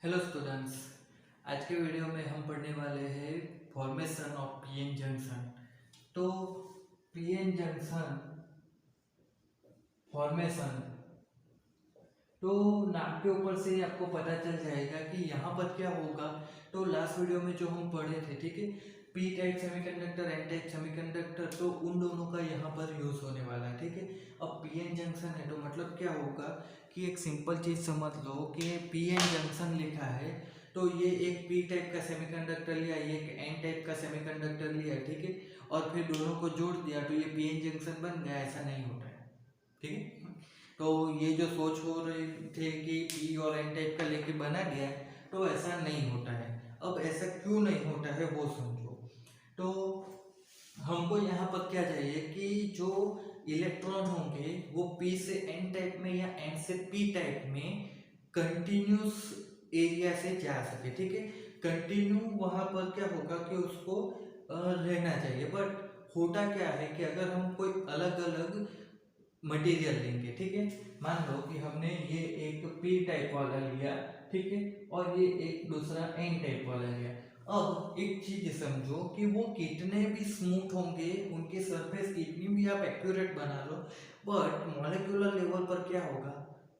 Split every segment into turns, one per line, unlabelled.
Hello students. आज के video में हम पढ़ने वाले हैं फॉर्मेशन ऑफ पीएन जंक्शन। तो पीएन जंक्शन फॉर्मेशन, तो नाम के ऊपर से ही आपको पता चल जाएगा कि यहाँ पर क्या होगा। तो लास्ट वीडियो में जो हम पढ़े थे, ठीक है, P type semiconductor, N type semiconductor, तो उन दोनों का यहाँ पर यूज होने वाला है, ठीक है। अब पीएन जंक्शन है तो मतलब क्या होगा कि एक सिंपल चीज समझ लो कि पीएन जंक्शन लिखा है तो ये एक पी टाइप का सेमीकंडक्टर लिया, ये एक एन टाइप का सेमीकंडक्टर लिया, ठीक है, और फिर दोनों को जोड़ दिया तो ये पीएन जंक्शन बन गया। ऐसा नहीं होता है, ठीक है। तो ये जो सोच हो रही थे कि पी और एन टाइप का लेके बना गया है, तो ऐसा नहीं होता है। अब ऐसा क्यों नहीं होता है वो समझो। तो हमको यहाँ पर क्या चाहिए कि जो इलेक्ट्रॉन होंगे वो पी से एन टाइप में या एन से पी टाइप में कंटिन्यूस एरिया से जा सके, ठीक है। कंटिन्यू वहां पर क्या होगा कि उसको रहना चाहिए। बट होता क्या है कि अगर हम कोई अलग अलग मटेरियल लेंगे, ठीक है, मान लो कि हमने ये एक पी टाइप वाला लिया, ठीक है, और ये एक दूसरा एन टाइप वाला लिया। अब एक चीज समझो कि वो कितने भी स्मूथ होंगे, उनकी सरफेस कितनी भी आप एक्यूरेट बना लो, बट मॉलिक्यूलर लेवल पर क्या होगा,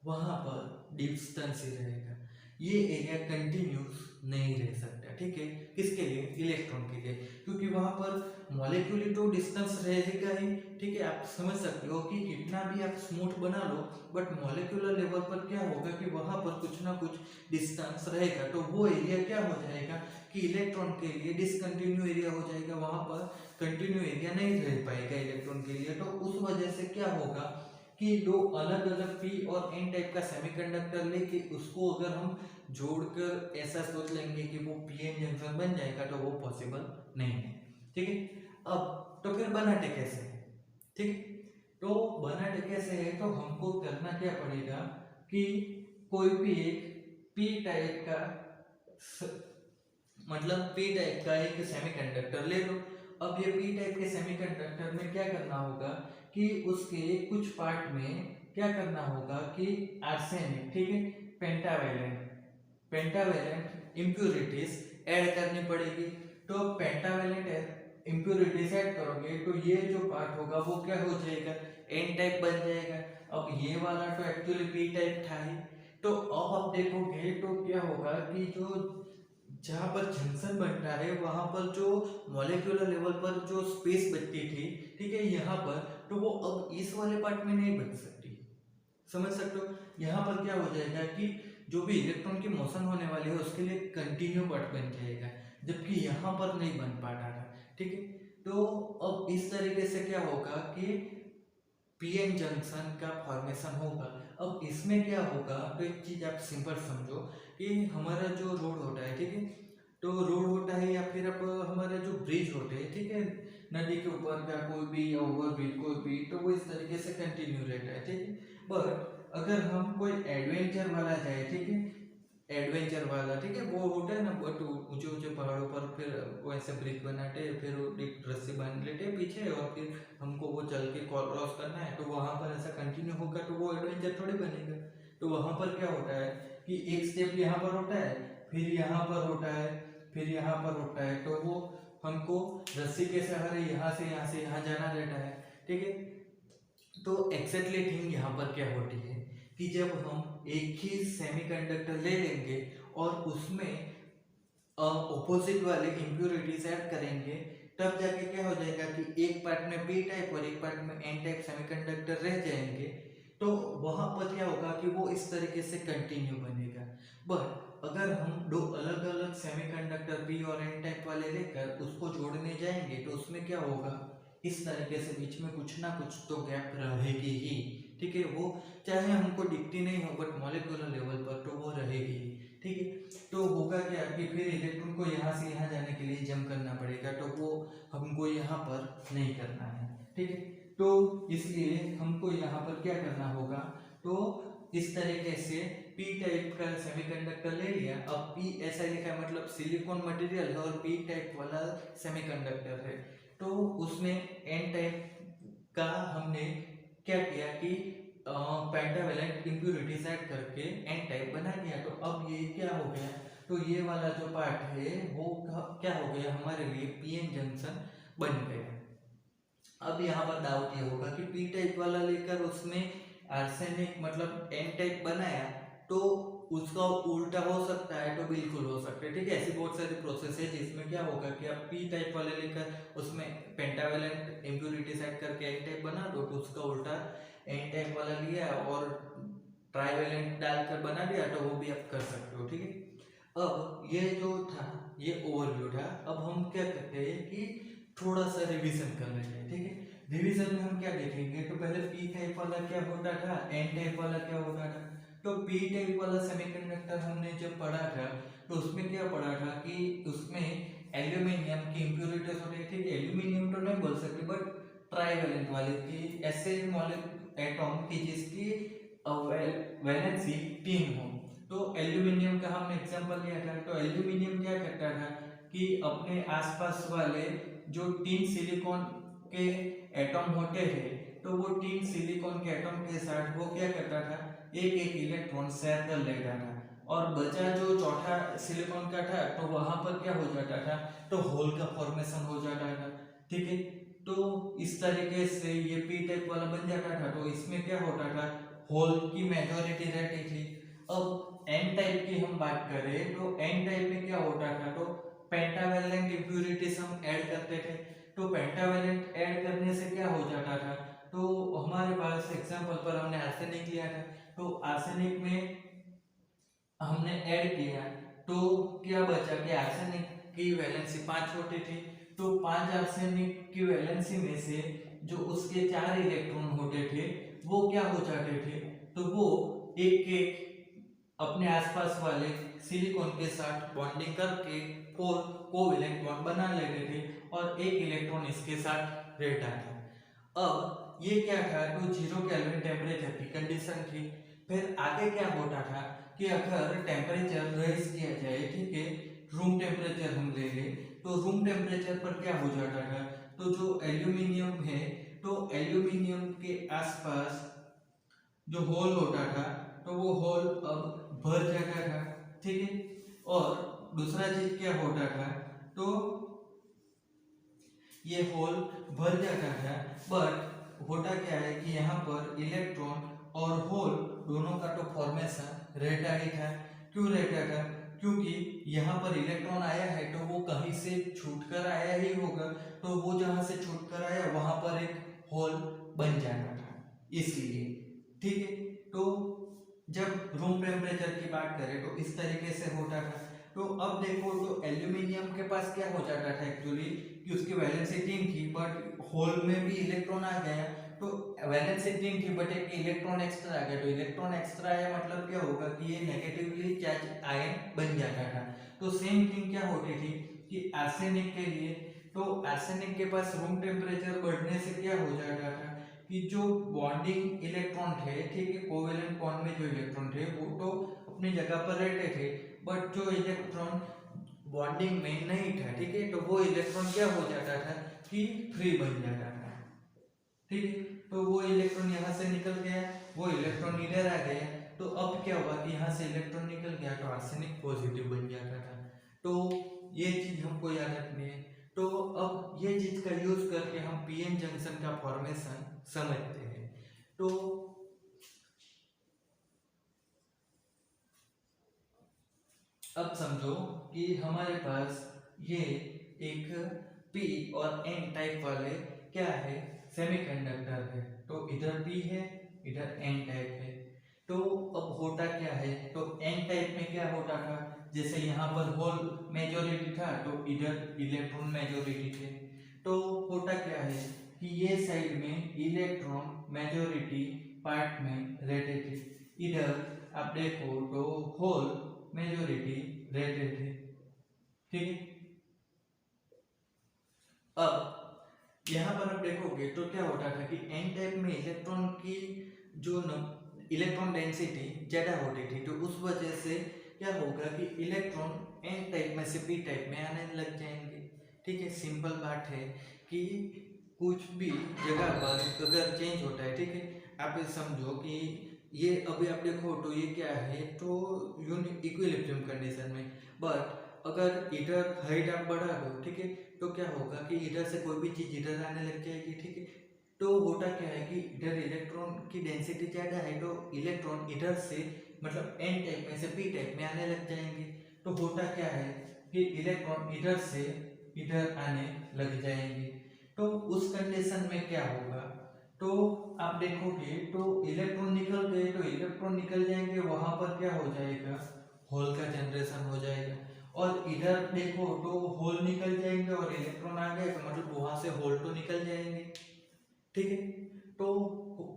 वहां पर डिस्टेंस ही रहेगा। ये एरिया कंटिन्यूस नहीं रह सकता, ठीक है। किसके लिए? इलेक्ट्रॉन के लिए, क्योंकि वहां पर मॉलिक्यूलर तो डिस्टेंस रहेगा ही, ठीक है। आप समझ सकते हो कि कितना भी आप स्मूथ बना लो, बट मॉलिक्यूलर लेवल पर क्या होगा कि वहां पर कुछ ना कुछ डिस्टेंस रहेगा। तो वो एरिया क्या हो जाएगा कि इलेक्ट्रॉन के लिए डिसकंटिन्यू एरिया हो जाएगा, वहां पर कंटिन्यू एरिया नहीं रह पाएगा इलेक्ट्रॉन के लिए। तो उस वजह से क्या होगा कि दो अलग अलग पी और एन टाइप का सेमीकंडक्टर लेके उसको अगर हम जोड़कर ऐसा सोच लेंगे कि वो पी एन जंक्शन बन जाएगा, तो वो पॉसिबल नहीं है, ठीक है। अब तो फिर बनाते कैसे है, ठीक। तो बनाते कैसे है, तो हमको करना क्या पड़ेगा कि कोई भी एक पी टाइप का मतलब पी टाइप का एक सेमीकंडक्टर ले लो। अब ये पी टाइप के सेमीकंडक्टर में क्या करना होगा कि उसके कुछ पार्ट में क्या करना होगा कि आर्सेनिक, ठीक है, पेंटावैलेंट पेंटावैलेंट इम्प्यूरिटीज ऐड करनी पड़ेगी। तो पेंटावैलेंट इम्प्यूरिटीज ऐड करोगे तो ये जो पार्ट होगा वो क्या हो जाएगा, एन टाइप बन जाएगा। अब ये वाला तो एक्चुअली पी टाइप था ही। तो अब आप देखोगे तो क्या होगा कि जो जहाँ पर जंक्शन बनता है वहां पर जो मॉलिक्यूलर लेवल पर जो स्पेस बचती थी, ठीक है, यहाँ पर, तो वो अब इस वाले पार्ट में नहीं बच सकती। समझ सकते हो? यहाँ पर क्या हो जाएगा कि जो भी इलेक्ट्रॉन की मोशन होने वाली है उसके लिए कंटिन्यू पार्ट बन जाएगा, जबकि यहाँ पर नहीं बन पा रहा था, ठीक है। तो अब इस तरीके से क्या होगा कि पीएन जंक्शन का फॉर्मेशन होगा। अब इसमें क्या होगा, तो एक चीज आप सिंपल समझो कि हमारा जो रोड होता है, ठीक है, तो रोड होता है या फिर अब हमारे जो ब्रिज होते हैं, ठीक है, नदी के ऊपर का कोई भी या ओवर ब्रिज कोई भी, तो वो इस तरीके से कंटिन्यू रहता है, ठीक है। बट अगर हम कोई एडवेंचर वाला जाए, ठीक है, एडवेंचर वाला, ठीक है, वो होता है ना, बहुत ऊंचे ऊंचे पहाड़ों पर फिर वो ऐसे ब्रिज बनाते हैं, फिर वो एक रस्सी बांध लेते हैं पीछे और फिर हमको वो चल के क्रॉस करना है, तो वहां पर ऐसा कंटिन्यू होगा तो वो एडवेंचर थोड़ी बनेगा। तो वहां पर क्या होता है कि एक स्टेप यहाँ पर होता है, फिर यहाँ पर होता है, फिर यहाँ पर होता है, तो वो हमको रस्सी के सहारे यहाँ से यहाँ जाना रहता है, ठीक है। तो एक्जेक्टली थिंग यहाँ पर क्या होती है कि जब हम एक ही सेमीकंडक्टर ले लेंगे और उसमें ऑपोजिट वाले इम्प्योरिटीज ऐड करेंगे, तब जाके क्या हो जाएगा कि एक पार्ट में पी टाइप और एक पार्ट में एन टाइप सेमीकंडक्टर रह जाएंगे। तो वहां पर क्या होगा कि वो इस तरीके से कंटिन्यू बनेगा। बट अगर हम दो अलग अलग सेमीकंडक्टर पी और एन टाइप वाले लेकर उसको जोड़ने जाएंगे तो उसमें क्या होगा, इस तरीके से बीच में कुछ ना कुछ तो गैप रहेगी ही, ठीक है। वो चाहे हमको दिखती नहीं हो बट मॉलिक्यूलर लेवल पर तो वो रहेगी ही, ठीक है। तो होगा क्या कि फिर इलेक्ट्रॉन को यहाँ से यहाँ जाने के लिए जंप करना पड़ेगा, तो वो हमको यहाँ पर नहीं करना है, ठीक है। तो इसलिए हमको यहाँ पर क्या करना होगा, तो इस तरीके से पी टाइप का सेमीकंडक्टर ले लिया। अब पी ऐसा लिखा है मतलब सिलिकॉन मटेरियल है और पी टाइप वाला सेमीकंडक्टर है। तो उसमें एन टाइप का हमने क्या किया कि पेंटावेलेंट इम्प्यूरिटीज ऐड करके एन टाइप बना दिया। तो अब ये क्या हो गया, तो ये वाला जो पार्ट है वो क्या हो गया, हमारे लिए पीएन जंक्शन बन गया। अब यहाँ पर डाउट ये होगा कि पी टाइप वाला लेकर उसमें आर्सेनिक मतलब एन टाइप बनाया तो उसका उल्टा हो सकता है, तो बिल्कुल हो सकता है। ठीक है, ऐसी बहुत सारी प्रोसेस है जिसमें क्या होगा कि आप पी टाइप वाले लेकर उसमें पेंटावेलेंट इम्प्यूरिटीज ऐड करके एन टाइप बना दो, तो उसका उल्टा एन टाइप वाला लिया और ट्राइवेलेंट डालकर बना दिया, तो वो भी आप कर सकते हो। ठीक है, अब ये जो था ये ओवरव्यू था। अब हम क्या करते हैं कि थोड़ा सा रिवीजन कर लेते हैं। ठीक है, रिवीजन में हम क्या देखेंगे, तो पहले पी टाइप वाला क्या होता था, एन टाइप वाला क्या होता था। तो पी टाइप वाला सेमीकंडक्टर हमने जब पढ़ा था तो उसमें क्या पढ़ा था कि उसमें एल्यूमिनियम की इम्प्यूरिटीज होती थी। एल्यूमिनियम तो नहीं बोल सकते बट ट्राइवेलेंट वाले की ऐसे एटॉम की जिसकी वैलेंसी 3 हो। तो एल्यूमिनियम का हमने एग्जांपल लिया था। तो एल्यूमिनियम क्या करता था कि अपने आसपास वाले जो 3 सिलिकॉन के एटॉम होते थे, तो वो 3 सिलिकॉन के एटॉम के साथ वो क्या करता था, एक एक इलेक्ट्रॉन शेयर कर लेता था, और बचा जो चौथा सिलिकॉन का था तो वहां पर क्या हो जाता था, तो होल का फॉर्मेशन हो जाता था। ठीक है, तो इस तरीके से ये पी टाइप वाला बन जाता था। तो इसमें क्या होता था, होल की मेजॉरिटी रहती थी। अब एन टाइप की हम बात करें तो एन टाइप में क्या होता था, तो पेंटावेलेंट इम्प्यूरिटीज हम ऐड करते थे। तो पेंटावेलेंट ऐड करने से क्या हो जाता था, तो हमारे पास एग्जांपल पर हमने आर्सेनिक लिया था। तो आर्सेनिक में हमने ऐड किया तो क्या बचा कि आर्सेनिक की वैलेंसी 5 होती थी। तो 5 आर्सेनिक की वैलेंसी में से जो उसके 4 इलेक्ट्रॉन होते थे वो क्या हो जाते थे, तो वो एक एक अपने आसपास वाले सिलिकॉन के साथ बॉन्डिंग करके 4 कोवेलेंट बॉन्ड बना लेते थे और एक इलेक्ट्रॉन इसके साथ रहता था। अब ये क्या था, तो 0 केल्विन टेम्परेचर की कंडीशन थी। फिर आगे क्या होता था कि अगर टेम्परेचर रेज किया जाए, ठीक है, रूम टेम्परेचर हम ले लें, तो रूम टेम्परेचर पर क्या हो जाता था, तो जो एल्यूमिनियम है तो एल्यूमिनियम के आसपास जो होल होता था तो वो होल अब भर जाता था। ठीक है, और दूसरा चीज क्या होता था, तो ये होल भर जाता था, बट होता क्या है कि यहाँ पर इलेक्ट्रॉन और होल दोनों का तो फॉर्मेशन रहता ही था। क्यों रहता था, क्योंकि यहाँ पर इलेक्ट्रॉन आया है तो वो कहीं से छूटकर आया ही होगा, तो वो जहाँ से छूटकर आया वहां पर एक होल बन जाता था, इसलिए। ठीक है, तो जब रूम टेम्परेचर की बात करें तो इस तरीके से होता था। तो अब देखो, तो एल्यूमिनियम के पास क्या हो जाता था एक्चुअली कि उसकी वैलेंसी 3 थी बट होल में भी इलेक्ट्रॉन आ गया। तो वैलेंसी 3 थी बट एक इलेक्ट्रॉन एक्स्ट्रा आ गया। तो इलेक्ट्रॉन एक्स्ट्रा आया मतलब क्या होगा कि ये नेगेटिवली चार्ज आयन बन जाता था। तो सेम थिंग क्या होती थी कि आर्सेनिक के लिए, तो आर्सेनिक के पास रूम टेम्परेचर बढ़ने से क्या हो जाता था कि जो बॉन्डिंग इलेक्ट्रॉन थे, ठीक है, कोवेलेंट बॉन्ड में जो इलेक्ट्रॉन थे वो तो अपनी जगह पर रहते थे, बट जो इलेक्ट्रॉन बॉन्डिंग में नहीं था, ठीक है, तो वो इलेक्ट्रॉन क्या हो जाता था कि फ्री बन जाता था। ठीक है, तो वो इलेक्ट्रॉन यहाँ से निकल गया, वो इलेक्ट्रॉन इधर आ गया, तो अब क्या हुआ कि यहाँ से इलेक्ट्रॉन निकल गया तो आर्सेनिक पॉजिटिव बन जाता था। तो ये चीज हमको याद रखनी है। तो अब ये चीज का यूज करके हम पीएन जंक्शन का फॉर्मेशन समझते हैं। तो अब समझो कि हमारे पास ये एक पी और एन टाइप वाले क्या है, सेमीकंडक्टर है। तो इधर पी है, इधर एन टाइप है। तो अब होता क्या है, तो एन टाइप में क्या होता था, जैसे यहाँ पर होल मेजॉरिटी था तो इधर इलेक्ट्रॉन मेजॉरिटी थे। तो होता क्या है कि ये साइड में इलेक्ट्रॉन मेजॉरिटी पार्ट में रहते थे, इधर आप देखो तो होल मेजॉरिटी रहते थे। ठीक है, अब यहाँ पर आप देखोगे तो क्या होता था कि एन टाइप में इलेक्ट्रॉन की जो इलेक्ट्रॉन डेंसिटी ज्यादा होती थी, तो उस वजह से क्या होगा कि इलेक्ट्रॉन एन टाइप में से पी टाइप में आने लग जाएंगे। ठीक है, सिंपल बात है कि कुछ भी जगह पर अगर चेंज होता है, ठीक है, आप ये समझो कि ये अभी आप देखो तो ये क्या है, तो इक्विलिब्रियम कंडीशन में, बट अगर इधर हाइट आप बढ़ा दो, ठीक है, तो क्या होगा कि इधर से कोई भी चीज इधर आने लग जाएगी, ठीक है। तो होता क्या है कि इधर इलेक्ट्रॉन की डेंसिटी ज़्यादा है, तो इलेक्ट्रॉन इधर से मतलब एन टाइप में से पी टाइप में आने लग जाएंगे। तो होता क्या है कि इलेक्ट्रॉन इधर से इधर आने लग जाएंगे। तो उस कंडीशन में क्या होगा, तो आप देखोगे तो इलेक्ट्रॉन निकल गए, तो इलेक्ट्रॉन निकल जाएंगे, वहां पर क्या हो जाएगा, होल का जनरेशन हो जाएगा। और इधर देखो तो होल निकल जाएंगे और इलेक्ट्रॉन आ गए, तो मतलब वहां से होल तो निकल जाएंगे, ठीक है। तो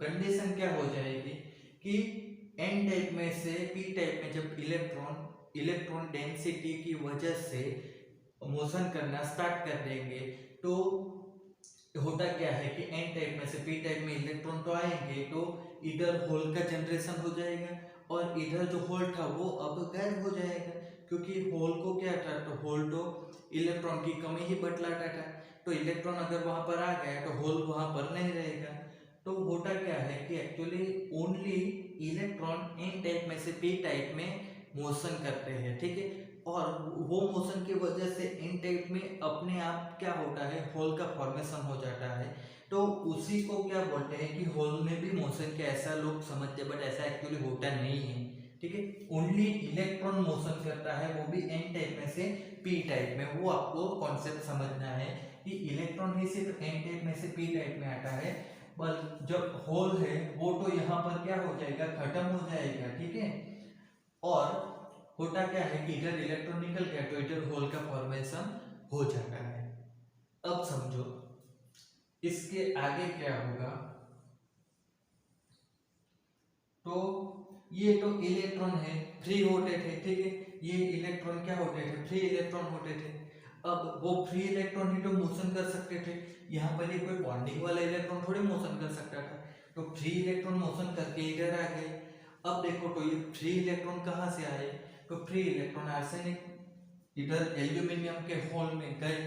कंडीशन क्या हो जाएगी कि एन टाइप में से पी टाइप में जब इलेक्ट्रॉन डेंसिटी की वजह से मोशन करना स्टार्ट कर देंगे, तो होता क्या है कि एन टाइप में से पी टाइप में इलेक्ट्रॉन तो आएंगे, तो इधर होल का जनरेशन हो जाएगा और इधर जो होल था वो अब गायब हो जाएगा, क्योंकि होल को क्या था, तो होल तो इलेक्ट्रॉन की कमी ही बतलाता था। तो इलेक्ट्रॉन अगर वहां पर आ गया तो होल वहां पर नहीं रहेगा। तो होता क्या है कि actually only electron N type में से पी टाइप में मोशन करते हैं, ठीक है। और वो मोशन की वजह से एन टाइप में अपने आप क्या होता है, होल का फॉर्मेशन हो जाता है। तो उसी को क्या बोलते हैं कि होल में भी मोशन के, ऐसा लोग समझते हैं, बट ऐसा एक्चुअली होता नहीं है, ठीक है। ओनली इलेक्ट्रॉन मोशन करता है, वो भी एन टाइप में से पी टाइप में। वो आपको कॉन्सेप्ट समझना है कि इलेक्ट्रॉन ही सिर्फ एन टाइप में से पी टाइप में आता है, पर जब होल है वो तो यहाँ पर क्या हो जाएगा, खत्म हो जाएगा, ठीक है। और होता क्या है कि इधर इलेक्ट्रॉन निकल गया तो इधर होल का फॉर्मेशन हो जाता है। अब समझो इसके आगे क्या होगा, तो ये तो इलेक्ट्रॉन है, फ्री होते थे, ठीक है। ये इलेक्ट्रॉन क्या होते थे, फ्री इलेक्ट्रॉन होते थे। अब वो फ्री इलेक्ट्रॉन ही तो मोशन कर सकते थे, यहाँ पर ये कोई बॉन्डिंग वाला इलेक्ट्रॉन थोड़े मोशन कर सकता था। तो फ्री इलेक्ट्रॉन मोशन करके इधर आ गए। अब देखो तो ये फ्री इलेक्ट्रॉन कहाँ से आए, तो फ्री इलेक्ट्रॉन आर्सेनिक इधर एल्यूमिनियम के होल में गए।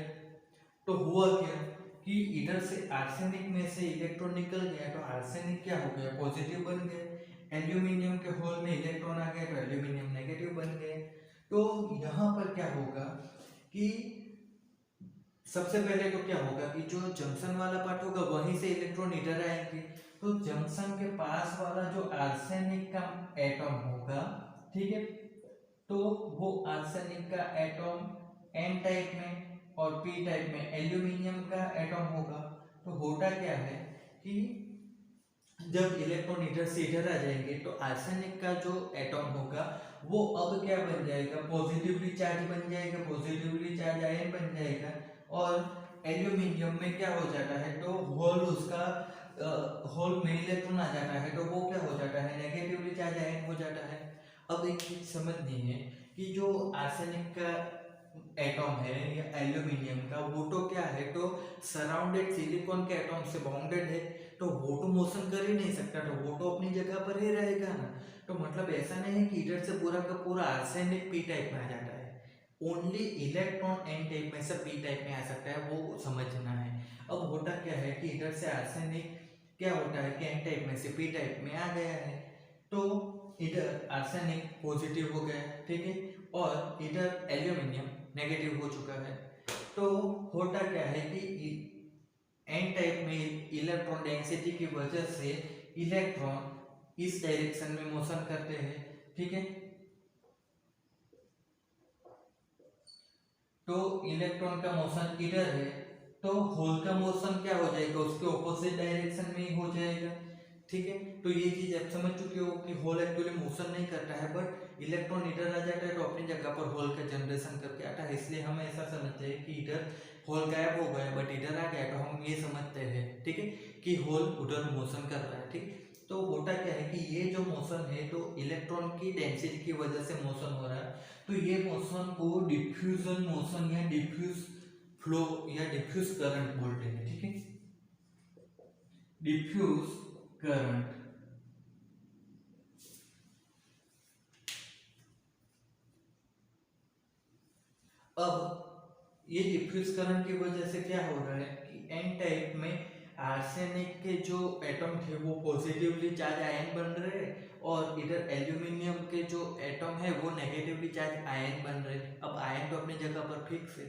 तो हुआ क्या कि इधर से आर्सेनिक में से इलेक्ट्रॉन निकल गया, तो आर्सेनिक क्या हो गया, पॉजिटिव बन गए। एल्यूमिनियम के होल में इलेक्ट्रॉन आ गए तो एल्यूमिनियम नेगेटिव बन गए। तो यहाँ पर क्या होगा कि सबसे पहले तो क्या होगा कि जो जंक्शन वाला पार्ट होगा वहीं से इलेक्ट्रॉन इधर आएंगे। तो जंक्शन के पास वाला जो आर्सेनिक का एटम होगा, ठीक है, तो वो आर्सेनिक का एटम एन टाइप में और पी टाइप में एल्यूमिनियम का एटम होगा। तो होता क्या है कि जब इलेक्ट्रॉन इधर से इधर आ जाएंगे तो आर्सेनिक का जो एटम होगा वो अब क्या बन जाएगा, पॉजिटिवली चार्ज बन जाएगा, पॉजिटिवली चार्ज आयन बन जाएगा। और एल्यूमिनियम में क्या हो जाता है, तो होल उसका होल में इलेक्ट्रॉन आ जाता है, तो वो क्या हो जाता है, नेगेटिवली चार्ज आयन हो जाता है। अब एक चीज समझनी है कि जो आर्सेनिक का एटम है या एल्यूमिनियम का, वो तो क्या है, तो सराउंडेड सिलिकॉन के एटम से बाउंडेड है, तो वो तो मोशन कर ही नहीं सकता, तो वो तो अपनी जगह पर ही रहेगा ना। तो मतलब ऐसा नहीं है कि इधर से पूरा का पूरा आर्सेनिक पी टाइप में आ जाता है, ओनली इलेक्ट्रॉन एन टाइप में से पी टाइप में आ सकता है, वो समझना है। अब होता क्या है कि इधर से आर्सेनिक क्या होता है कि एन टाइप में से पी टाइप में आ गया है, तो इधर आर्सेनिक पॉजिटिव हो गया, ठीक है, और इधर एल्यूमिनियम नेगेटिव हो चुका है। तो होता क्या है कि एन टाइप में इलेक्ट्रॉन डेंसिटी की वजह से इलेक्ट्रॉन इस डायरेक्शन में मोशन करते हैं, ठीक है। तो इलेक्ट्रॉन का मोशन इधर है, तो होल का मोशन क्या हो जाएगा, उसके ऑपोजिट डायरेक्शन में ही हो जाएगा, ठीक है। तो ये चीज आप समझ चुके हो कि होल एक्चुअली मोशन नहीं करता है, बट इलेक्ट्रॉन इधर आ जाता है तो अपनी जगह पर होल का जनरेशन करके आता है। इसलिए हम ऐसा समझते हैं कि इधर होल गायब हो गया बट इधर आ गया, तो हम ये समझते हैं, ठीक है, कि होल उधर मोशन कर रहा है, ठीक। तो होता क्या है कि ये जो मोशन है तो इलेक्ट्रॉन की डेंसिटी की वजह से मोशन हो रहा है। तो ये मोशन को डिफ्यूजन मोशन या डिफ्यूज फ्लो या डिफ्यूज करंट बोलते हैं, ठीक है, डिफ्यूज करंट। अब ये डिफ्यूज करंट की वजह से क्या हो रहा है कि एन टाइप में आर्सेनिक के जो एटम थे वो पॉजिटिवली चार्ज आयन बन रहे हैं और इधर एल्यूमिनियम के जो एटम है वो नेगेटिवली चार्ज आयन बन रहे हैं। अब आयन तो अपनी जगह पर फिक्स है,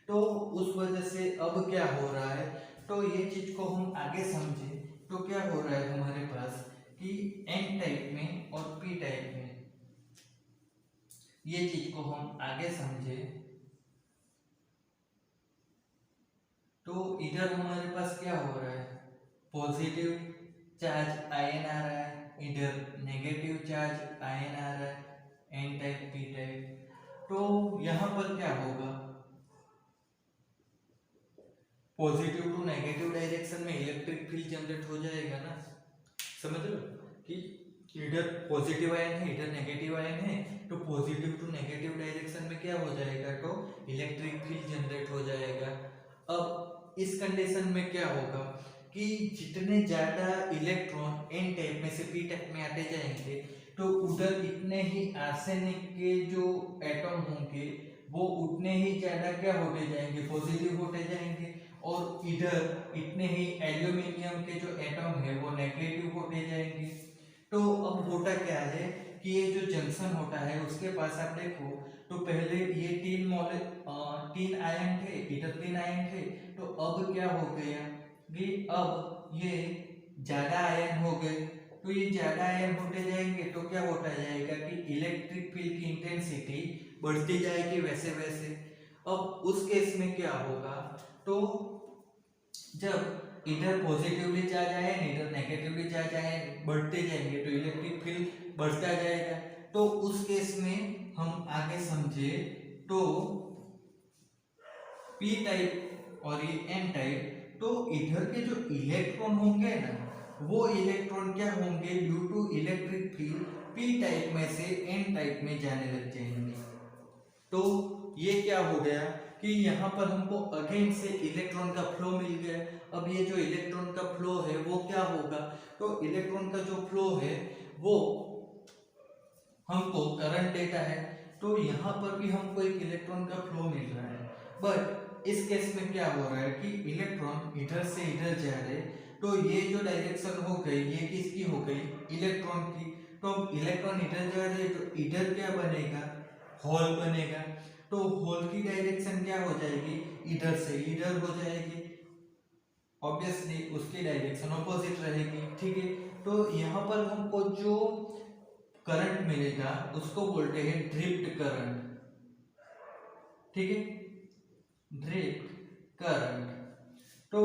तो उस वजह से अब क्या हो रहा है, तो ये चीज को हम आगे समझे तो क्या हो रहा है हमारे पास कि एन टाइप में और पी टाइप में, ये चीज को हम आगे समझे तो इधर हमारे पास क्या हो रहा है, पॉजिटिव चार्ज आयन आ रहा है, इधर नेगेटिव चार्ज आयन आ रहा है एन टाइप पी टाइप। तो यहां पर क्या होगा, पॉजिटिव टू नेगेटिव डायरेक्शन में इलेक्ट्रिक फील्ड जनरेट हो जाएगा ना, समझ लो कि इधर पॉजिटिव आयन है इधर नेगेटिव आयन है, तो पॉजिटिव टू नेगेटिव डायरेक्शन में क्या हो जाएगा, तो इलेक्ट्रिक फील्ड जनरेट हो जाएगा। अब इस कंडीशन में क्या होगा कि जितने ज्यादा इलेक्ट्रॉन एन टाइप में से पी टाइप में आते जाएंगे तो उधर इतने ही आर्सेनिक के जो एटम होंगे वो उतने ही ज्यादा क्या होते जाएंगे, पॉजिटिव होते जाएंगे, और इधर इतने ही एल्यूमिनियम के जो एटम है वो नेगेटिव होते जाएंगे। तो अब होता क्या है कि ये जो जंक्शन होता है उसके पास आप देखो तो पहले ये तीन आयन थे, इधर तीन आयन थे, तो अब क्या हो गया कि अब ये ज्यादा आयन हो गए, तो ये ज्यादा आयन होते जाएंगे तो क्या होता जाएगा कि इलेक्ट्रिक फील्ड की इंटेंसिटी बढ़ती जाएगी वैसे वैसे। अब उस केस में क्या होगा, तो जब इधर पॉजिटिवली चार्ज आयन इधर नेगेटिवली चार्ज आयन बढ़ते जाएंगे तो इलेक्ट्रिक फील्ड बढ़ता जाएगा। तो उस केस में हम आगे समझे तो पी टाइप और ये एन टाइप, तो इधर के जो इलेक्ट्रॉन होंगे ना वो इलेक्ट्रॉन क्या होंगे, due to electric field P type में से एन टाइप में जाने लग जाएंगे। तो ये क्या हो गया कि यहाँ पर हमको अगेन से इलेक्ट्रॉन का फ्लो मिल गया। अब ये जो इलेक्ट्रॉन का फ्लो है वो क्या होगा, तो इलेक्ट्रॉन का जो फ्लो है वो हमको करंट देता है, तो यहाँ पर भी हमको एक इलेक्ट्रॉन का फ्लो मिल रहा है। बट इस केस में क्या हो रहा है कि इलेक्ट्रॉन इधर से इधर जा रहे, तो ये जो डायरेक्शन हो गई ये किसकी हो गई, इलेक्ट्रॉन की। तो अब इलेक्ट्रॉन इधर जा रहे तो इधर क्या बनेगा, होल बनेगा, तो होल की डायरेक्शन क्या हो जाएगी, इधर से इधर हो जाएगी, ऑब्वियसली उसकी डायरेक्शन ऑपोजिट रहेगी, ठीक है। तो यहाँ पर हमको जो करंट मिलेगा उसको बोलते हैं ड्रिफ्ट करंट, ठीक है, ड्रिफ्ट करंट। तो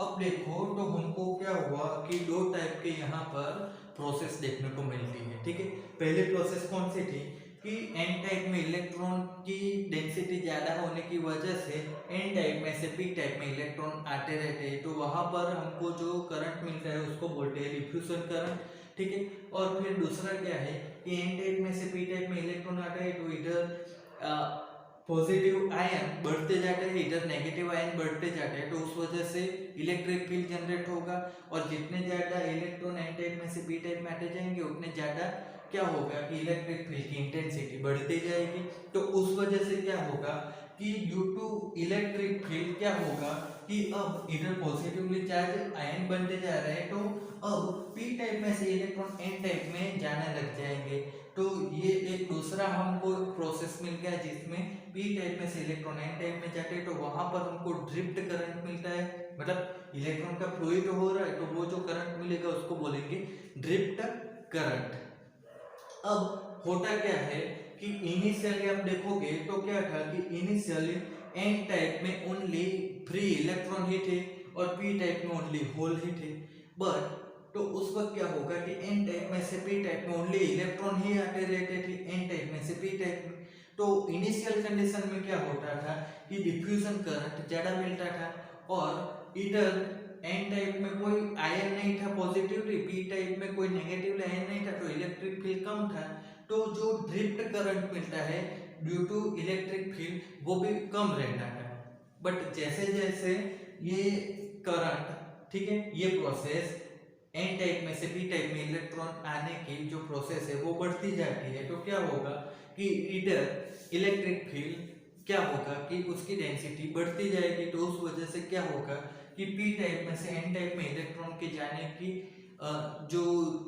अब देखो तो हमको क्या हुआ कि दो टाइप के यहाँ पर प्रोसेस देखने को मिलती है, ठीक है। पहले प्रोसेस कौन सी थी कि एन टाइप में इलेक्ट्रॉन की डेंसिटी ज़्यादा होने की वजह से एन टाइप में से पी टाइप में इलेक्ट्रॉन आते रहते हैं, तो वहाँ पर हमको जो करंट मिलता है उसको बोलते हैं डिफ्यूजन करंट, ठीक है। और फिर दूसरा क्या है कि एन टाइप में से पी टाइप में इलेक्ट्रॉन आता है तो इधर पॉजिटिव आयन बढ़ते जाते हैं इधर नेगेटिव आयन बढ़ते जाते हैं, तो उस वजह से इलेक्ट्रिक फील्ड जनरेट होगा, और जितने ज़्यादा इलेक्ट्रॉन एन टाइप में से पी टाइप में आते जाएंगे उतने ज़्यादा क्या होगा कि इलेक्ट्रिक फील्ड की इंटेंसिटी बढ़ती जाएगी। तो उस वजह से क्या होगा कि ड्यू टू इलेक्ट्रिक फील्ड क्या होगा कि अब इधर पॉजिटिवली चार्ज आयन बनते जा रहे हैं, तो अब पी टाइप में से इलेक्ट्रॉन एन टाइप में जाने लग जाएंगे। तो ये एक दूसरा हमको प्रोसेस मिल गया जिसमें पी टाइप में से इलेक्ट्रॉन एन टाइप में जाते हैं, तो वहां पर हमको ड्रिफ्ट करंट मिलता है, मतलब इलेक्ट्रॉन का फ्लो ही तो हो रहा है, तो वो जो करंट मिलेगा उसको बोलेंगे ड्रिफ्ट करंट। अब होता क्या है कि इनिशियली आप देखोगे तो क्या था कि इनिशियली एन टाइप में ओनली फ्री इलेक्ट्रॉन ही थे और पी टाइप में ओनली होल ही थे, बट तो उस वक्त क्या होगा कि एन टाइप में से पी टाइप में ओनली इलेक्ट्रॉन ही आते रहते थे एन टाइप में से पी टाइप में। तो इनिशियल कंडीशन में क्या होता था कि डिफ्यूजन करंट ज्यादा मिलता था, और इधर एन टाइप में कोई आयन नहीं था पॉजिटिवली, पी टाइप में कोई नेगेटिव आयन नहीं था, तो इलेक्ट्रिक फील्ड कम था, तो जो ड्रिफ्ट करंट मिलता है ड्यू टू इलेक्ट्रिक फील्ड वो भी कम रहता है। बट जैसे जैसे ये करंट, ठीक है, ये प्रोसेस एन टाइप में से पी टाइप में इलेक्ट्रॉन आने की जो प्रोसेस है वो बढ़ती जाती है, तो क्या होगा कि इधर इलेक्ट्रिक फील्ड क्या होगा कि उसकी डेंसिटी बढ़ती जाएगी, तो उस वजह से क्या होगा कि पी टाइप में से एन टाइप में इलेक्ट्रॉन के जाने की जो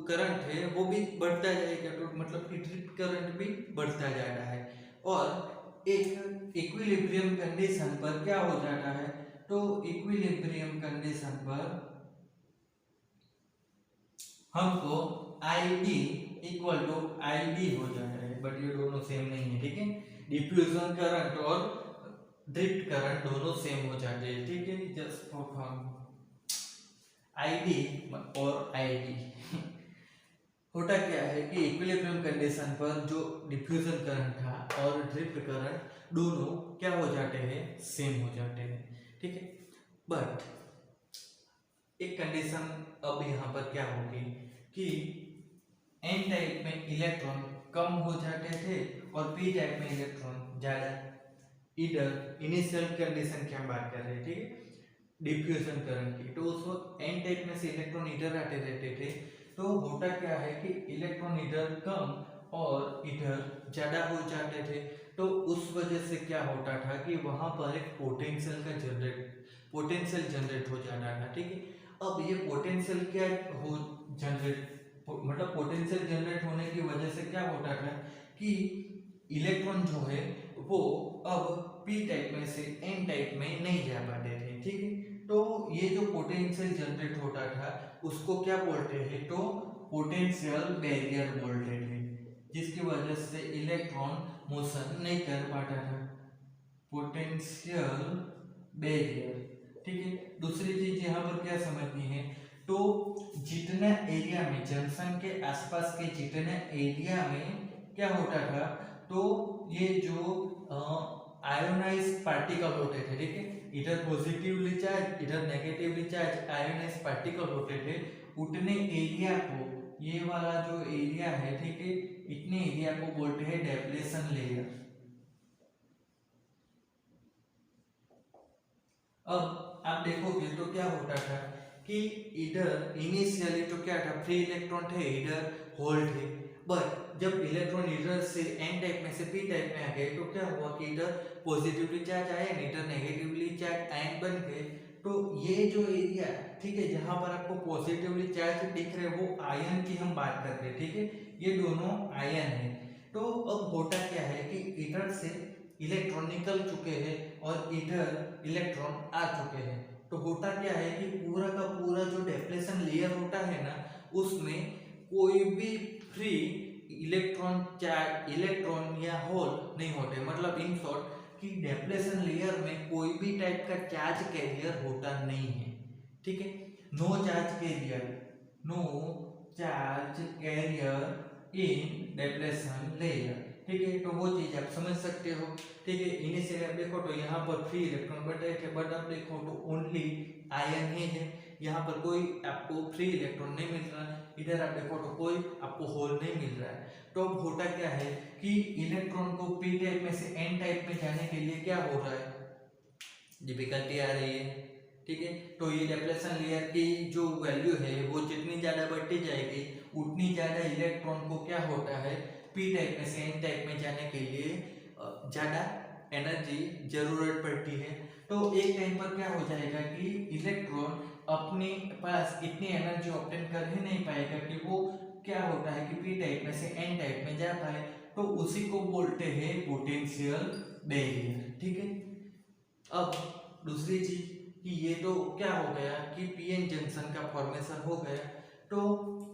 करंट है वो भी बढ़ता जाएगा, तो मतलब कि ड्रिफ्ट करंट भी बढ़ता जा रहा है। और एक इक्विलिब्रियम कंडीशन पर क्या हो जाता है, तो इक्विलिब्रियम कंडीशन पर हमको I D equal to I D हो जाता है, बट ये दोनों सेम नहीं है, ठीक है। डिफ्यूजन करंट और ड्रिफ्ट करंट दोनों सेम हो जाते हैं, ठीक है। Just for fun I D और आई डी होता क्या है कि इक्विलिब्रियम कंडीशन पर जो डिफ्यूजन करंट था और ड्रिफ्ट करंट दोनों क्या हो जाते हैं, सेम हो जाते हैं, ठीक है। बट एक कंडीशन अब यहाँ पर क्या होगी कि एन टाइप में इलेक्ट्रॉन कम हो जाते थे और पी टाइप में इलेक्ट्रॉन ज्यादा। इधर इनिशियल कंडीशन की हम बात कर रहे हैं, ठीक है, डिफ्यूजन करंट की। तो उस वक्त एन टाइप में से इलेक्ट्रॉन इधर आते रहते थे, तो होता क्या है कि इलेक्ट्रॉन इधर कम और इधर ज्यादा हो जाते थे। तो उस वजह से क्या होता था कि वहां पर एक पोटेंशियल जनरेट हो जाता था, ठीक है। अब ये पोटेंशियल क्या हो जनरेट मतलब पोटेंशियल जनरेट होने की वजह से क्या होता था कि इलेक्ट्रॉन जो है वो अब पी टाइप में से एन टाइप में नहीं जा पाते थे, ठीक है। तो ये जो पोटेंशियल जनरेट होता था उसको क्या बोलते हैं, तो पोटेंशियल बैरियर बोलते थे, जिसकी वजह से इलेक्ट्रॉन मोशन नहीं कर पाता था, पोटेंशियल बैरियर, ठीक है। दूसरी चीज यहाँ पर क्या समझनी है, तो जितना एरिया में जंक्शन के आसपास के जितने एरिया में क्या होता था, तो ये जो आयोनाइज पार्टिकल होते थे, ठीक है, इधर पॉजिटिवली चार्ज इधर नेगेटिवली चार्ज आयोनाइज पार्टिकल होते थे, उतने एरिया को, ये वाला जो एरिया है, ठीक है, इतने एरिया को बोलते हैं डेप्लेशन लेयर। अब आप देखोगे तो क्या होता था कि इधर इनिशियली तो क्या था, फ्री इलेक्ट्रॉन थे, इधर होल थे, बट जब इलेक्ट्रॉन इधर से एन टाइप में से पी टाइप में आ गए तो क्या हुआ कि इधर पॉजिटिवली चार्ज आए, इधर नेगेटिवली चार्ज आयन बन गए। तो ये जो एरिया, ठीक है, जहां पर आपको पॉजिटिवली चार्ज दिख रहे वो आयन की हम बात कर रहे हैं, ठीक है, ये दोनों आयन है। तो अब होता क्या है कि इधर से इलेक्ट्रॉन निकल चुके हैं और इधर इलेक्ट्रॉन आ चुके हैं, तो होता क्या है कि पूरा का पूरा जो डेप्लेशन लेयर होता है ना, उसमें कोई भी फ्री इलेक्ट्रॉन या होल नहीं होते, मतलब इन शॉर्ट कि डेप्लेशन लेयर में कोई भी टाइप का चार्ज कैरियर होता नहीं है, ठीक है। No charge carrier, no charge carrier in depletion layer, ठीक है। तो वो चीज आप समझ सकते हो, ठीक है। इनिशियली आप देखो तो यहाँ पर फ्री इलेक्ट्रॉन बटे थे, बट आप देखो तो ओनली आयन ही है, यहाँ पर कोई आपको फ्री इलेक्ट्रॉन नहीं मिल रहा, इधर आप देखो तो कोई आपको होल नहीं मिल रहा है। तो अब होता क्या है कि इलेक्ट्रॉन को पी टाइप में से एन टाइप में जाने के लिए क्या हो रहा है, डिफिकल्टी आ रही है, ठीक है। तो ये डेप्लेशन लेयर की जो वैल्यू है वो जितनी ज़्यादा बढ़ती जाएगी उतनी ज़्यादा इलेक्ट्रॉन को क्या होता है, पी टाइप में से एन टाइप में जाने के लिए ज़्यादा एनर्जी जरूरत पड़ती है। तो एक टाइम पर क्या हो जाएगा कि इलेक्ट्रॉन अपने पास इतनी एनर्जी ऑब्टेन कर ही नहीं पाएगा कि वो क्या होता है कि पी टाइप में से एन टाइप में जा पाए, तो उसी को बोलते हैं पोटेंशियल बैरियर, ठीक है। अब दूसरी चीज कि ये तो क्या हो गया कि पीएन जंक्शन का फॉर्मेशन हो गया, तो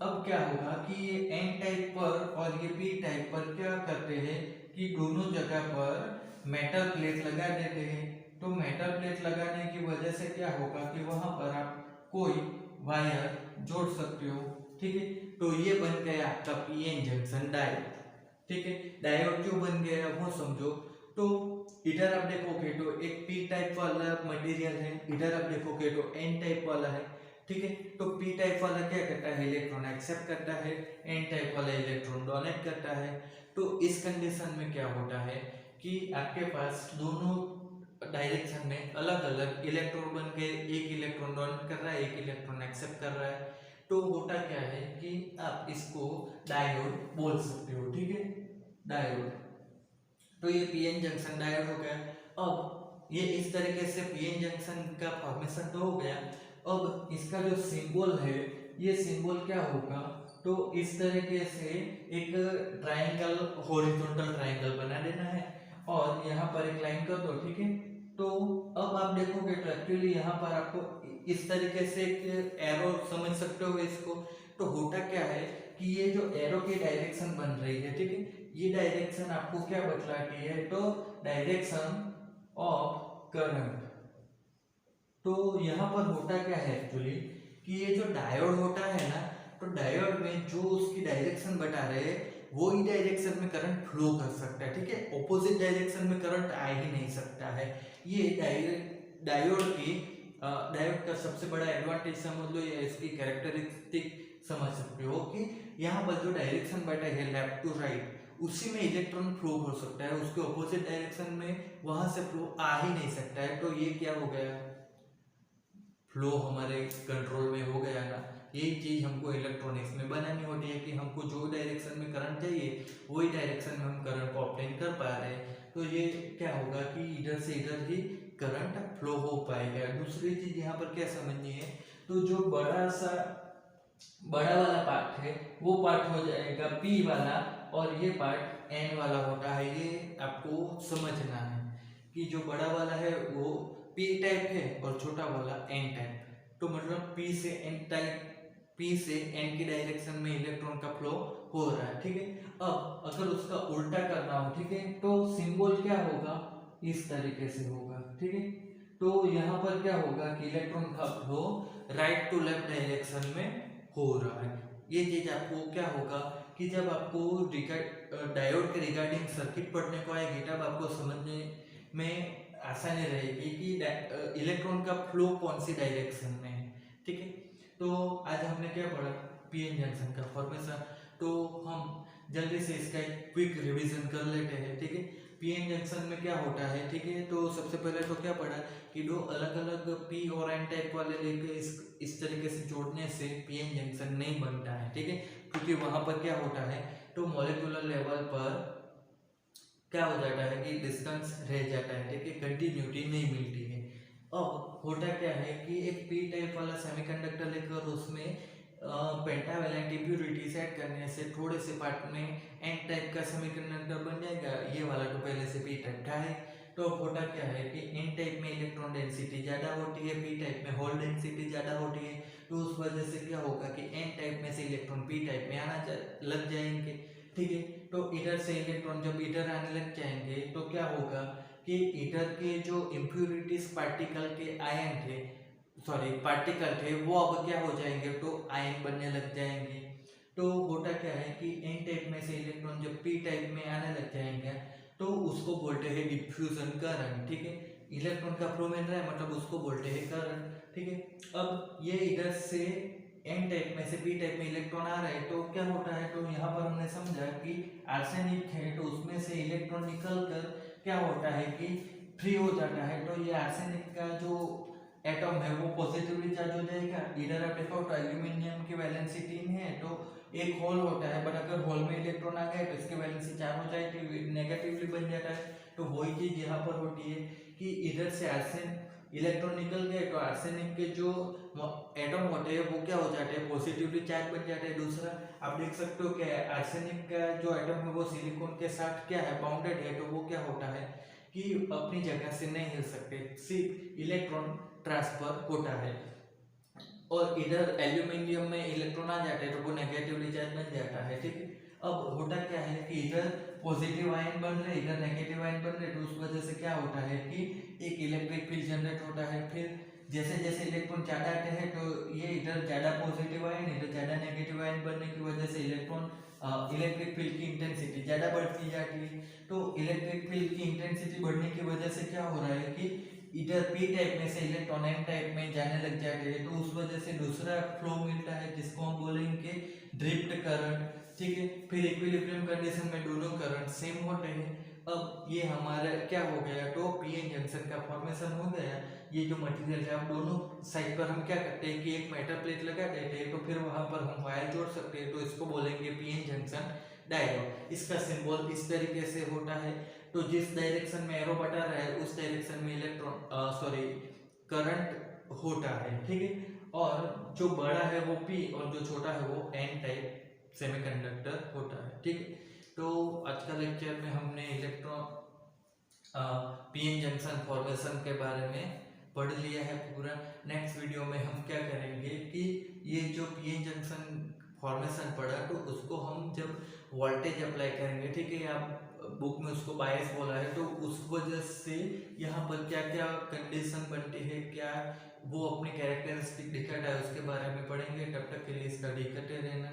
अब क्या होगा कि ये एन टाइप पर और ये पी टाइप पर क्या करते हैं कि दोनों जगह पर मेटल प्लेट लगा देते हैं। तो मेटल प्लेट लगाने की वजह से क्या होगा कि वहां पर आप कोई वायर जोड़ सकते हो, ठीक है। तो ये बन गया आपका पीएन जंक्शन डायोड, ठीक है। डायोड क्यों बन गया वो समझो। तो इधर आप देखोगे तो एक पी टाइप वाला मटेरियल है, इधर आप देखोगे तो एन टाइप वाला है, ठीक है। तो पी टाइप वाला क्या करता है, इलेक्ट्रॉन एक्सेप्ट करता है, एन टाइप वाला इलेक्ट्रॉन डोनेट करता है। तो इस कंडीशन में क्या होता है कि आपके पास दोनों डायरेक्शन में अलग अलग इलेक्ट्रॉन बन के एक इलेक्ट्रॉन डोनेट कर रहा है, एक इलेक्ट्रॉन एक्सेप्ट कर रहा है। तो होता क्या है कि आप इसको डायोड बोल सकते हो, ठीक है, डायोड। तो तो ये पीएन जंक्शन डायोड हो गया। अब ये इस तरीके से पीएन जंक्शन का फॉर्मेशन तो हो गया। अब इसका जो सिंबल है, ये सिंबल क्या होगा, तो इस तरीके से एक ट्रायंगल, हॉरिजॉन्टल ट्रायंगल बना देना है और यहाँ पर एक लाइन कर दो, ठीक है। तो अब आप देखोगे तो एक्चुअली यहाँ पर आपको इस तरीके से एक एरो समझ सकते हो इसको। तो होता क्या है कि ये जो एरो की डायरेक्शन बन रही है, ठीक है, ये डायरेक्शन आपको क्या बतलाती है, तो डायरेक्शन ऑफ करंट। तो यहाँ पर होता क्या है एक्चुअली कि ये जो डायोड होता है ना, तो डायोड में जो उसकी डायरेक्शन बता रहे हैं वो ही डायरेक्शन में करंट फ्लो कर सकता है, ठीक है। ऑपोजिट डायरेक्शन में करंट आ ही नहीं सकता है। ये डायोड की डायोड का सबसे बड़ा एडवांटेज समझ लो, या इसकी कैरेक्टरिस्टिक समझ सकते हो कि यहाँ पर जो डायरेक्शन बटा है लेफ्ट टू राइट, उसी में इलेक्ट्रॉन फ्लो हो सकता है, उसके ऑपोजिट डायरेक्शन में वहां से फ्लो आ ही नहीं सकता है। तो ये क्या हो गया, फ्लो हमारे कंट्रोल में हो गया ना। यही चीज हमको इलेक्ट्रॉनिक्स में बनानी होती है कि हमको जो डायरेक्शन में करंट चाहिए वही डायरेक्शन में हम करंट को ऑब्टेन कर पा रहे हैं। तो ये क्या होगा कि इधर से इधर ही करंट फ्लो हो पाएगा। दूसरी चीज यहाँ पर क्या समझनी है, तो जो बड़ा वाला पार्ट है वो पार्ट हो जाएगा P वाला, और ये पार्ट N वाला होता है। ये आपको समझना है कि जो बड़ा वाला है वो P टाइप है और छोटा वाला N टाइप। तो मतलब P से N की डायरेक्शन में इलेक्ट्रॉन का फ्लो हो रहा है, ठीक है। अब अगर उसका उल्टा करना हो, ठीक है, तो सिंबल क्या होगा, इस तरीके से होगा, ठीक है। तो यहाँ पर क्या होगा कि इलेक्ट्रॉन का flow right to left direction में हो रहा है। ये चीज आपको क्या होगा कि जब आपको डायोड के रिगार्डिंग सर्किट पढ़ने को आएगी तब आपको समझने में आसानी रहेगी कि इलेक्ट्रॉन का फ्लो कौन सी डायरेक्शन में है, ठीक है। तो आज हमने क्या पढ़ा, पीएन जंक्शन का फॉर्मेशन। तो हम जल्दी से इसका एक क्विक रिवीजन कर लेते हैं, ठीक है। पीएन जंक्शन में क्या होता है, ठीक है। तो सबसे पहले तो क्या पढ़ा कि दो अलग अलग पी और एन टाइप वाले लेके इस तरीके से जोड़ने से पीएन जंक्शन नहीं बनता है, ठीक है। क्योंकि वहां पर क्या होता है, तो मॉलिक्यूलर लेवल पर क्या हो जाता है कि डिस्टेंस रह जाता है, ठीक है, कंटिन्यूटी नहीं मिलती है। अब होता क्या है कि एक पी टाइप वाला सेमीकंडक्टर लेकर उसमें पेंटावैलेंट इम्प्यूरिटीज ऐड करने से थोड़े से पार्ट में एन टाइप का सेमीकंडक्टर बन जाएगा। ये वाला तो पहले से पी टाइप था है। तो अब होता क्या है कि एन टाइप में इलेक्ट्रॉन डेंसिटी ज़्यादा होती है, पी टाइप में होल डेंसिटी ज़्यादा होती है। तो उस वजह से क्या होगा कि एन टाइप में से इलेक्ट्रॉन पी टाइप में आना लग जाएंगे, ठीक है। तो इधर से इलेक्ट्रॉन जब इधर आने लग जाएंगे तो क्या होगा कि इधर के जो इम्प्यूरिटीज पार्टिकल के आयन थे, पार्टिकल थे, वो अब क्या हो जाएंगे, तो आयन बनने लग जाएंगे। तो होता क्या है कि एन टाइप में से इलेक्ट्रॉन जब पी टाइप में आने लग जाएंगे तो उसको बोलते हैं डिफ्यूजन करंट, ठीक है। इलेक्ट्रॉन का फ्लो मिल रहा है मतलब उसको बोलते हैं करंट, ठीक है। अब ये इधर से एन टाइप में से पी टाइप में इलेक्ट्रॉन आ रहे हैं तो क्या होता है, तो यहाँ पर हमने समझा कि आर्सेनिक है तो उसमें से इलेक्ट्रॉन निकल कर क्या होता है कि फ्री हो जाता है। तो ये आर्सेनिक का जो एटम है वो पॉजिटिवली चार्ज हो जाएगा। इधर आप देखो तो एल्यूमिनियम की वैलेंसी 3 है तो एक होल होता है, बट अगर होल में इलेक्ट्रॉन आ गए तो इसकी वैलेंसी 4 हो जाएगी, नेगेटिवली बन जाता है। तो वही चीज यहाँ पर होती है कि इधर से आर्सेन इलेक्ट्रॉन निकल गए तो आर्सेनिक के जो एटम होते हैं वो क्या हो जाते हैं, पॉजिटिवली चार्ज बन जाते हैं। दूसरा आप देख सकते हो कि आर्सेनिक का जो एटम है वो सिलिकॉन के साथ क्या है, बाउंडेड है। तो वो क्या होता है कि अपनी जगह से नहीं हिल सकते, सिर्फ इलेक्ट्रॉन ट्रांसफर होता है। और इधर एल्यूमिनियम में इलेक्ट्रॉन आ जाते हैं तो वो नेगेटिवली चार्ज बन जाता है, ठीक है। अब होता क्या है कि इधर पॉजिटिव आयन बन रहे, इधर नेगेटिव आयन बन रहे, तो उस वजह से क्या होता है कि एक इलेक्ट्रिक फील्ड जनरेट होता है। फिर जैसे जैसे इलेक्ट्रॉन ज़्यादा आते हैं तो ये इधर ज़्यादा पॉजिटिव आयन, इधर ज़्यादा नेगेटिव आयन बनने की वजह से इलेक्ट्रिक फील्ड की इंटेंसिटी ज़्यादा बढ़ती जाती है। तो इलेक्ट्रिक फील्ड की इंटेंसिटी बढ़ने की वजह से क्या हो रहा है कि इधर पी टाइप में से इलेक्ट्रॉन एन टाइप में जाने लग जाते हैं। तो उस वजह से दूसरा फ्लो मिलता है जिसको हम बोलेंगे ड्रिफ्ट करंट, ठीक है। फिर इक्विलिब्रियम कंडीशन में दोनों करंट सेम होते हैं। अब ये हमारा क्या हो गया, तो पीएन जंक्शन का फॉर्मेशन हो गया। ये जो मटेरियल है अब दोनों साइड पर हम क्या करते हैं कि एक मेटल प्लेट लगा देते हैं, तो फिर वहां पर हम वायर जोड़ सकते हैं। तो इसको बोलेंगे पीएन जंक्शन डायोड। इसका सिंबल इस तरीके से होता है। तो तो जिस डायरेक्शन में एरो बता रहा है उस डायरेक्शन में करंट होता है, ठीक है। और जो बड़ा है वो पी और जो छोटा है वो एन टाइप सेमीकंडक्टर होता है, ठीक है। तो आज का लेक्चर में हमने इलेक्ट्रॉन पीएन जंक्शन फॉर्मेशन के बारे में पढ़ लिया है पूरा। नेक्स्ट वीडियो में हम क्या करेंगे कि ये जो पीएन जंक्शन फॉर्मेशन पढ़ा तो उसको हम जब वोल्टेज अप्लाई करेंगे, ठीक है, आप बुक में उसको बायस बोला है, तो उस वजह से यहाँ पर क्या क्या कंडीशन बनती है, क्या वो अपनी कैरेक्टरिस्टिक दिखाता है, उसके बारे में पढ़ेंगे। तब तक के लिए स्टडी करते रहना।